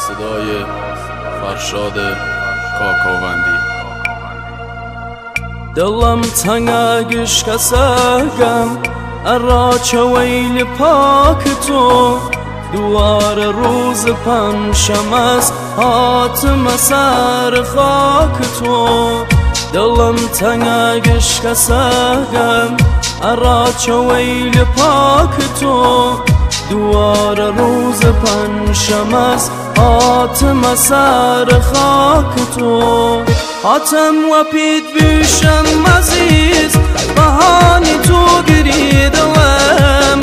صدای فرشاد کاکاوندی. دڵم تەنگە گشکە سەگەم ئەڕاچەوەی لە پاک تۆ دووارە ڕووز پەنجشەمەس هاتمە سەر خاک تۆ. دڵم تەنگە گشکە سەگەم ئەڕاچەوەی لە پاک تۆ دووارە ڕووز پەنجشەمەس هاتمە سەر خاک تۆ. هاتم و پیت بیشم عزیز بەهانی تۆ گری دڵم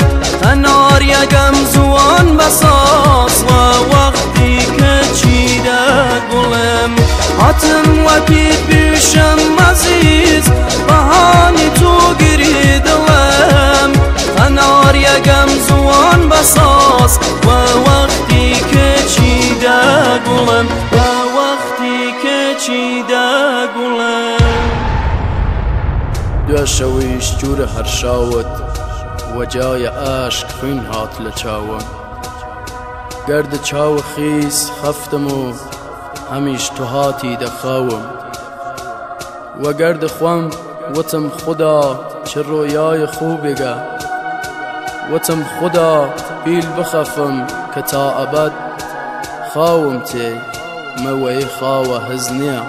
هەنار یەکەم زوان بەساسوە وەختی کە چیرە گوڵم. هاتم و پیت بیشم عزیز بەهانی تۆ گری دڵم هەنار یەکەم زوان بەساس وە وەختی کە چیرە گوڵم وە وەختی کە چیدە گوڵم. دوێ شەویش جوورە هەر شاوت وەجایە ئاشک خوێن هات لە چاوم. گەردە چاوە خیس خەفتم و هەمیش تو هاتی دەخاوم. وە گەردە خوەم وتم خدا چه ڕۆیای خوبێگە وتم خدا بیل بخەفم کە تا ئەبەد خاوم تێ مەوەی خاوە هەز نییە.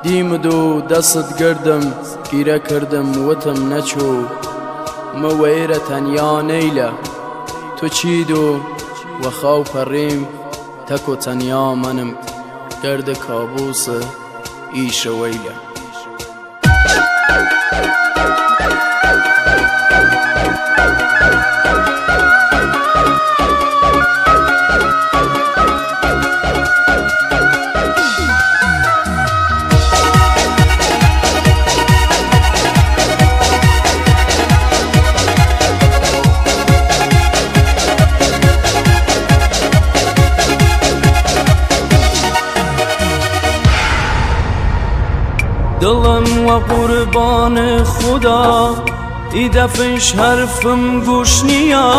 دیمد و دەست گردم گیرە کردم وتم نەچوو مەوەیرە تەنیا نەیلە تو چید و وەخاو پەڕیم تەک و تەنیا منم گەردە کابوسە ئیشە وەیلە. دڵم وە قوربان خدا ئیدەفش هەرفم گوش نییە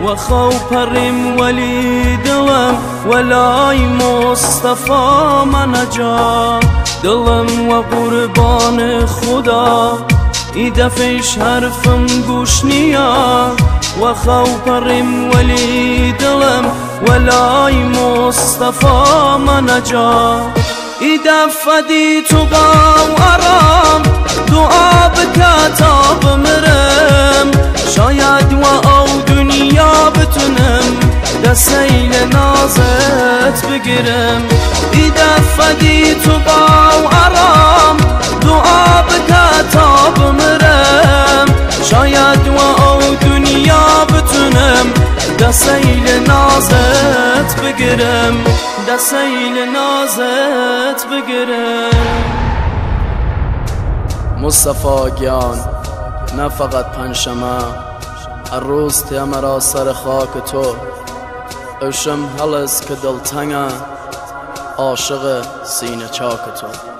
وەخەو پەڕیم وەلی دڵم وەلای مۆستەفا مەنەجا. دڵم وە قوربان خدا ئیدەفش هەرفم گوش نییە وەخەو پەڕیم وەلی دڵم وەلای مۆستەفا مەنەجا. ئیدە فەدی تو باو ئەڕام دوعا بکە تا بمرم شاید وە ئەو دنیا بتونم دەسەی لە نازت بگرم. ئیدە فەدی تو باو ئەڕام دوعا بکە تا بمرم شاید وە ئەو دنیا بتونم دەسەی لە نازت بگرم دەسەی لە نازت بگرم. مصطفى گیان نه فقط پنجشەمە هەر ڕۆژ تێمەرا سەر خاک تۆ ئەوشەم هەڵس کە دڵتەنگە عاشق سینە چاک تۆ.